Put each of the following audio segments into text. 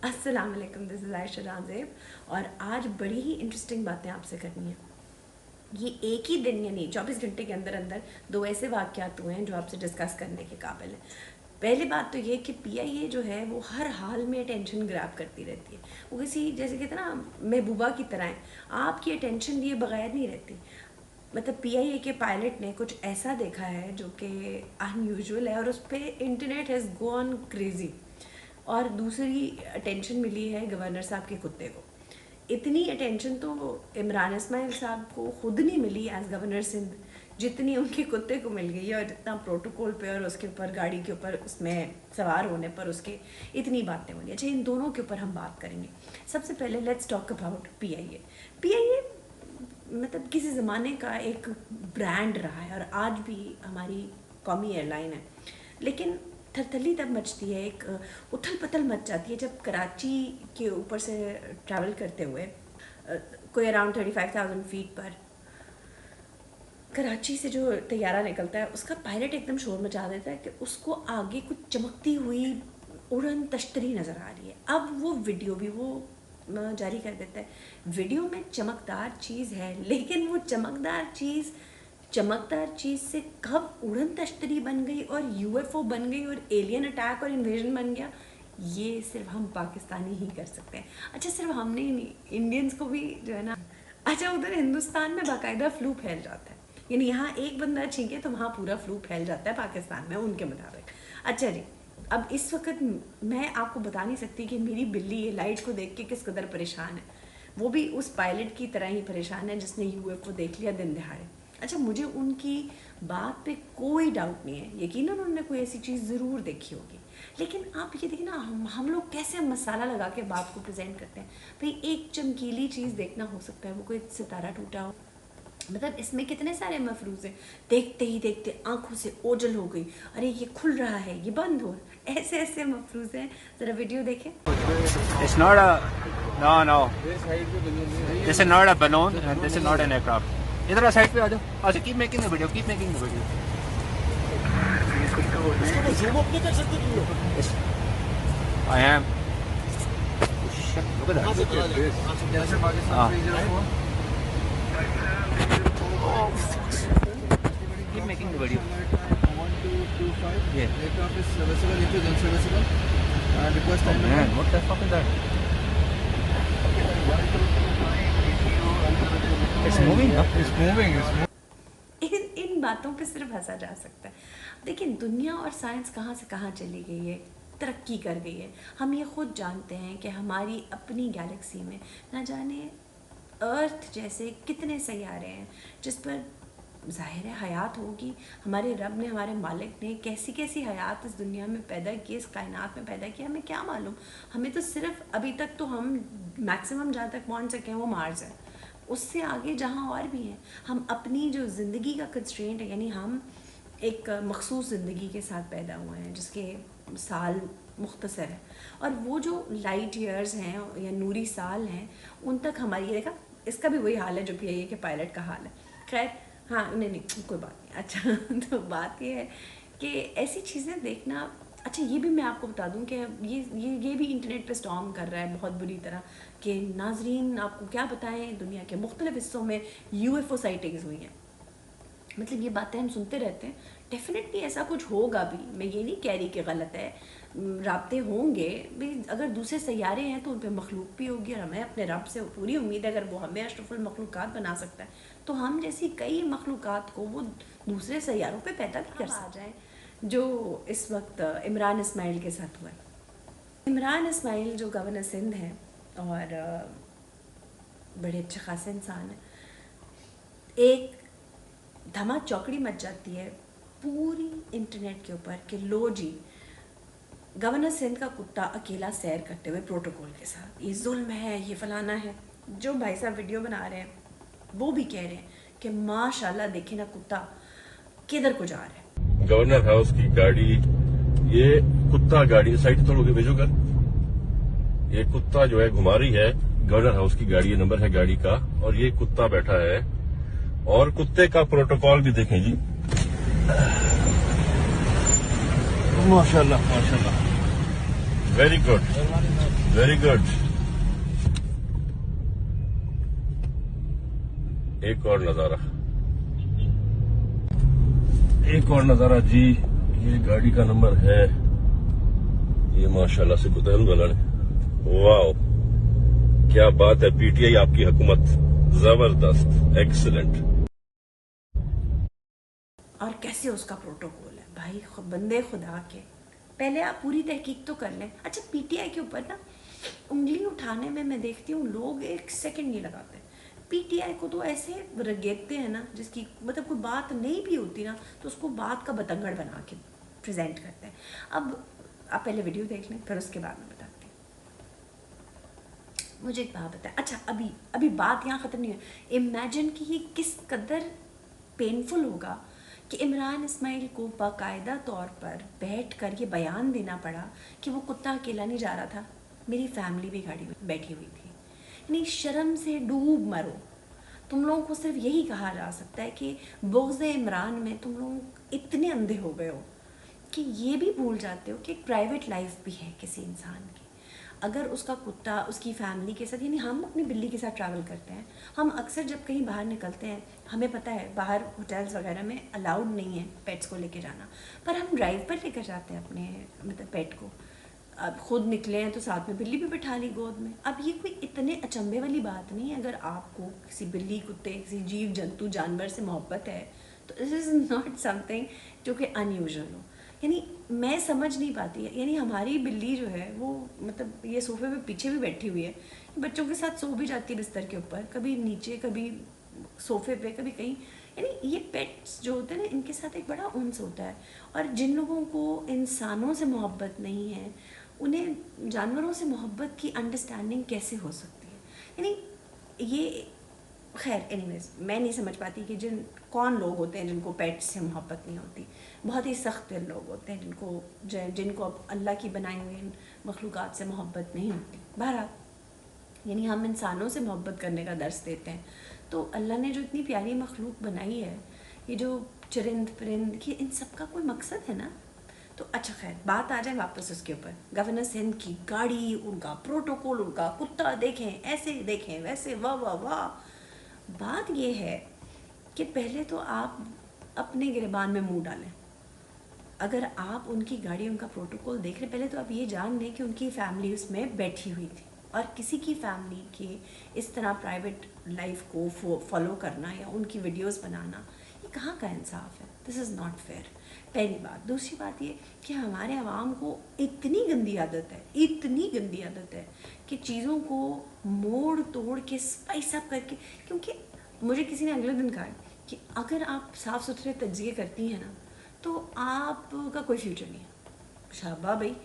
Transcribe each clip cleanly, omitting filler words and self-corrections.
अस्सलाम वालेकुम, this is Ayesha राज़ेब और आज बड़ी ही इंटरेस्टिंग बातें आपसे करनी है। ये एक ही दिन यानी 24 घंटे के अंदर अंदर दो ऐसे वाक़यात हुए हैं जो आपसे डिस्कस करने के काबिल हैं। पहली बात तो ये कि पीआईए जो है वो हर हाल में अटेंशन ग्रैब करती रहती है। वो किसी जैसे कहते हैं ना महबूबा की तरह है, आपकी अटेंशन लिए बगैर नहीं रहती। मतलब पीआईए के पायलट ने कुछ ऐसा देखा है जो कि अनयूजुअल है और उस पर इंटरनेट हैज़ गॉन क्रेज़ी। और दूसरी अटेंशन मिली है गवर्नर साहब के कुत्ते को। इतनी अटेंशन तो इमरान इस्माइल साहब को खुद नहीं मिली एज गवर्नर सिंध जितनी उनके कुत्ते को मिल गई है, और जितना प्रोटोकॉल पे और उसके ऊपर गाड़ी के ऊपर उसमें सवार होने पर उसके इतनी बातें होनी। अच्छा, इन दोनों के ऊपर हम बात करेंगे। सबसे पहले let's talk about PIA. PIA मतलब किसी ज़माने का एक ब्रांड रहा है और आज भी हमारी कौमी एयरलाइन है, लेकिन थरथली तब मचती है, एक उथल पथल मच जाती है जब कराची के ऊपर से ट्रैवल करते हुए कोई अराउंड 35,000 फीट पर कराची से जो तैयारा निकलता है उसका पायलट एकदम शोर मचा देता है कि उसको आगे कुछ चमकती हुई उड़न तश्तरी नज़र आ रही है। अब वो वीडियो भी वो जारी कर देता है। वीडियो में चमकदार चीज़ है, लेकिन वो चमकदार चीज़ से कब उड़न तश्तरी बन गई और यूएफओ बन गई और एलियन अटैक और इन्वेजन बन गया, ये सिर्फ हम पाकिस्तानी ही कर सकते हैं। अच्छा, सिर्फ हमने ही नहीं, इंडियंस को भी जो है ना। अच्छा, उधर हिंदुस्तान में बाकायदा फ्लू फैल जाता है, यानी यहाँ एक बंदा छींके तो वहाँ पूरा फ्लू फैल जाता है पाकिस्तान में उनके मुताबिक। अच्छा जी, अब इस वक्त मैं आपको बता नहीं सकती कि मेरी बिल्ली ये लाइट को देख के किस कदर परेशान है। वो भी उस पायलट की तरह ही परेशान है जिसने यूएफओ देख लिया दिन दहाड़े। अच्छा, मुझे उनकी बात पे कोई डाउट नहीं है, यकीनन उन्होंने कोई ऐसी चीज़ ज़रूर देखी होगी, लेकिन आप ये देखिए ना, हम लोग कैसे मसाला लगा के बात को प्रेजेंट करते हैं। भाई, एक चमकीली चीज़ देखना हो सकता है, वो कोई सितारा टूटा हो, मतलब इसमें कितने सारे मफरूज हैं। देखते ही देखते आंखों से ओझल हो गई, अरे ये खुल रहा है, ये बंद हो रहा है, ऐसे ऐसे मफरूज हैं। ज़रा वीडियो देखें। It's not a no. This is not a balloon and this is not an aircraft. इधर साइड पे आ जाओ। अच्छा, keep making the video, keep making the video. Zoom up नहीं कर सकते तुम लोग? I am. Look at that. Keep making the video. 1225. Yeah. Aircraft is serviceable, it is unserviceable. Request time. Man, what the fuck is that? It's moving, huh? It's moving. इन बातों पे सिर्फ हंसा जा सकता है। देखिए, दुनिया और साइंस कहाँ से कहाँ चली गई है, तरक्की कर गई है। हम ये खुद जानते हैं कि हमारी अपनी गैलेक्सी में ना जाने अर्थ जैसे कितने सैयारे हैं जिस पर ज़ाहिर है हयात होगी। हमारे रब ने, हमारे मालिक ने कैसी कैसी हयात इस दुनिया में पैदा की, इस कायनात में पैदा की, हमें क्या मालूम। हमें तो सिर्फ अभी तक तो हम मैक्सिमम जहाँ तक पहुँच सके हैं वो मार्स है, उससे आगे जहाँ और भी हैं। हम अपनी जो ज़िंदगी का कंस्ट्रेंट है, यानी हम एक मखसूस ज़िंदगी के साथ पैदा हुए हैं जिसके साल मुख्तसर है, और वो जो लाइट ईयर्स हैं या नूरी साल हैं उन तक हमारी, देखा इसका भी वही हाल है जो पीआईए के पायलट का हाल है। खैर, हाँ, नहीं कोई बात नहीं। अच्छा, तो बात ये है कि ऐसी चीज़ें देखना। अच्छा, ये भी मैं आपको बता दूं कि ये भी इंटरनेट पे स्टॉर्म कर रहा है बहुत बुरी तरह कि नाजरीन आपको क्या बताएं, दुनिया के मुख्तलिफ हिस्सों में यूएफओ साइटिंग्स हुई हैं। मतलब ये बातें हम सुनते रहते हैं, डेफिनेटली ऐसा कुछ होगा भी, मैं ये नहीं कह रही कि गलत है, राब्ते होंगे भी। अगर दूसरे सैयारे हैं तो उन पर मखलूक भी होगी, और हमें अपने रब से पूरी उम्मीद है अगर वो हमें अशरफुल मखलूक़ात बना सकता है तो हम जैसी कई मखलूक़ात को वो दूसरे सैयारों पे पैदा भी कर सकते हैं, जो इस वक्त इमरान इस्माइल के साथ हुआ है। इमरान इस्माइल जो गवर्नर सिंध हैं और बड़े अच्छे खासे इंसान हैं, एक धमा चौकड़ी मच जाती है पूरी इंटरनेट के ऊपर कि लो जी, गवर्नर सिंध का कुत्ता अकेला सैर करते हुए प्रोटोकॉल के साथ, ये जुल्म है, ये फलाना है। जो भाई साहब वीडियो बना रहे हैं वो भी कह रहे हैं कि माशाल्लाह देखे ना कुत्ता किधर को जा रहा है। गवर्नर हाउस की गाड़ी, ये कुत्ता गाड़ी साइड तोड़ के भेजो कर। ये कुत्ता जो है घुमा रही है, गवर्नर हाउस की गाड़ी, ये नंबर है गाड़ी का, और ये कुत्ता बैठा है। और कुत्ते का प्रोटोकॉल भी देखें जी, माशाल्लाह माशाल्लाह, वेरी गुड। Very good. एक और नजारा जी. ये गाड़ी का नंबर है, ये माशाल्लाह से कुतहल वाला ने. वाओ, क्या बात है. पीटीआई आपकी हुकूमत जबरदस्त, एक्सीलेंट. और कैसे उसका प्रोटोकॉल है भाई, बंदे खुदा के. पहले आप पूरी तहकीक तो कर लें. अच्छा, पीटीआई के ऊपर ना उंगली उठाने में मैं देखती हूँ लोग 1 सेकंड नहीं लगाते. पीटीआई को तो ऐसे रगेदते हैं ना, जिसकी मतलब कोई बात नहीं भी होती ना तो उसको बात का बतंगड़ बना के प्रेजेंट करते हैं. अब आप पहले वीडियो देख लें, फिर उसके बाद में बताती हूँ. मुझे एक बात बताएं. अच्छा, अभी बात यहाँ ख़त्म नहीं है. इमेजिन कि ये किस कदर पेनफुल होगा कि इमरान इस्माइल को बाकायदा तौर पर बैठ कर ये बयान देना पड़ा कि वो कुत्ता अकेला नहीं जा रहा था, मेरी फैमिली भी गाड़ी में बैठी हुई थी. यानी शर्म से डूब मरो. तुम लोगों को सिर्फ यही कहा जा सकता है कि बुग़्ज़ इमरान में तुम लोग इतने अंधे हो गए हो कि ये भी भूल जाते हो कि एक प्राइवेट लाइफ भी है किसी इंसान की. अगर उसका कुत्ता उसकी फैमिली के साथ, यानी हम अपनी बिल्ली के साथ ट्रैवल करते हैं, हम अक्सर जब कहीं बाहर निकलते हैं हमें पता है बाहर होटल्स वगैरह में अलाउड नहीं है पेट्स को लेके जाना, पर हम ड्राइव पर लेकर जाते हैं अपने मतलब पेट को. अब खुद निकले हैं तो साथ में बिल्ली भी बिठा ली गोद में. अब ये कोई इतने अचंभे वाली बात नहीं है. अगर आपको किसी बिल्ली, कुत्ते, किसी जीव जंतु, जानवर से मोहब्बत है तो दिस इज़ नॉट समथिंग जो कि अनयूजुअल हो. यानी मैं समझ नहीं पाती है. यानी हमारी बिल्ली जो है वो मतलब ये सोफे पे पीछे भी बैठी हुई है, बच्चों के साथ सो भी जाती है बिस्तर के ऊपर, कभी नीचे कभी सोफे पे कभी कहीं. यानी ये पेट्स जो होते हैं ना, इनके साथ एक बड़ा उन्स होता है. और जिन लोगों को इंसानों से मोहब्बत नहीं है उन्हें जानवरों से मोहब्बत की अंडरस्टैंडिंग कैसे हो सकती है. यानी ये खैर एनीवेज मैं नहीं समझ पाती कि कौन लोग होते हैं जिनको पेट्स से मोहब्बत नहीं होती. बहुत ही सख्त दिल लोग होते हैं जिनको अब अल्लाह की बनाई हुई मखलूक़ात से मोहब्बत नहीं होती. बहरहाल, यानी हम इंसानों से मोहब्बत करने का दर्स देते हैं. तो अल्लाह ने जो इतनी प्यारी मखलूक बनाई है, ये जो चरिंद परिंद, ये इन सब का कोई मकसद है ना. तो अच्छा खैर, बात आ जाए वापस उसके ऊपर. गवर्नर सिंध की गाड़ी, उनका प्रोटोकॉल, उनका कुत्ता देखें, ऐसे देखें, वैसे, वाह वाह वाह. बात ये है कि पहले तो आप अपने गिरबान में मुंह डालें. अगर आप उनकी गाड़ी, उनका प्रोटोकॉल देख रहे, पहले तो आप ये जान लें कि उनकी फैमिली उसमें बैठी हुई थी. और किसी की फैमिली के इस तरह प्राइवेट लाइफ को फॉलो करना या उनकी वीडियोस बनाना, ये कहाँ का इंसाफ है. This is not fair. पहली बात. दूसरी बात ये कि हमारे अवाम को इतनी गंदी आदत है कि चीज़ों को मोड़ तोड़ के स्पाइस अप करके, क्योंकि मुझे किसी ने अगले दिन कहा कि अगर आप साफ़ सुथरे तज्ज़िये करती हैं ना तो आपका कोई फ्यूचर नहीं है. शाबा भाई.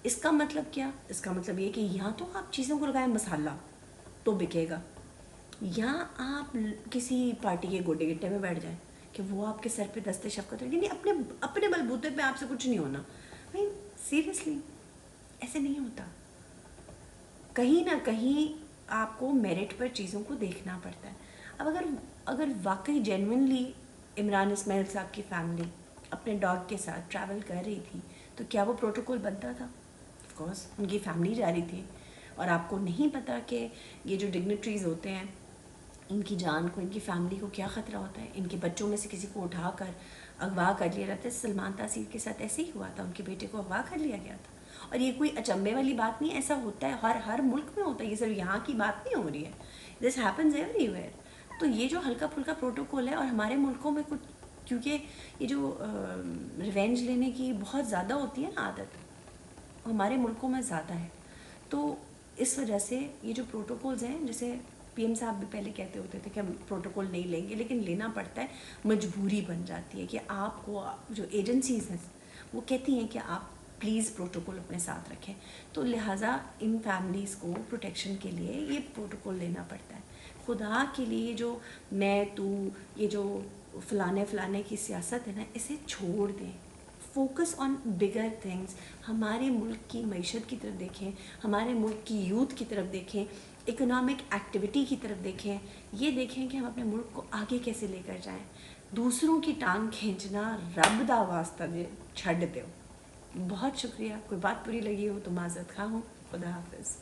इसका मतलब क्या? इसका मतलब ये कि यहाँ तो आप चीज़ों को लगाएं मसाला तो बिकेगा, या आप किसी पार्टी के गोटे गिट्टे में बैठ जाएं कि वो आपके सर पे दस्ते शफ़क़त रखें. नहीं, अपने बलबूते पे आपसे कुछ नहीं होना भाई. सीरियसली ऐसे नहीं होता. कहीं ना कहीं आपको मेरिट पर चीज़ों को देखना पड़ता है. अब अगर वाकई जेन्युइनली इमरान इस्माइल साहब की फैमिली अपने डॉग के साथ ट्रैवल कर रही थी तो क्या वो प्रोटोकॉल बनता था? ऑफ कोर्स उनकी फैमिली जा रही थी. और आपको नहीं पता कि ये जो डिग्निटरीज होते हैं, इनकी जान को, इनकी फैमिली को क्या ख़तरा होता है. इनके बच्चों में से किसी को उठा कर अगवा कर लिया जाता है. सलमान तासीर के साथ ऐसे ही हुआ था, उनके बेटे को अगवा कर लिया गया था. और ये कोई अचंभे वाली बात नहीं, ऐसा होता है हर मुल्क में होता है. ये सिर्फ यहाँ की बात नहीं हो रही है, दिस हैपन्स एवरीवेयर. तो ये जो हल्का फुल्का प्रोटोकॉल है, और हमारे मुल्कों में कुछ, क्योंकि ये जो रिवेंज लेने की बहुत ज़्यादा होती है ना आदत, हमारे मुल्कों में ज़्यादा है. तो इस वजह से ये जो प्रोटोकॉल्स हैं, जैसे पीएम साहब भी पहले कहते होते थे कि हम प्रोटोकॉल नहीं लेंगे, लेकिन लेना पड़ता है, मजबूरी बन जाती है कि आपको, जो एजेंसीज़ हैं वो कहती हैं कि आप प्लीज़ प्रोटोकॉल अपने साथ रखें. तो लिहाजा इन फैमिलीज़ को प्रोटेक्शन के लिए ये प्रोटोकॉल लेना पड़ता है. खुदा के लिए जो मैं तू, ये जो फलाने की सियासत है ना, इसे छोड़ दें. Focus on bigger things. हमारे मुल्क की मईशत की तरफ देखें, हमारे मुल्क की यूथ की तरफ देखें, इकोनॉमिक एक्टिविटी की तरफ देखें. ये देखें कि हम अपने मुल्क को आगे कैसे लेकर जाएं. दूसरों की टांग खींचना रब दा वास्ता छड़ दो. بہت شکریہ. کوئی بات بری لگی ہو تو معذرت خواہ ہوں. خدا حافظ.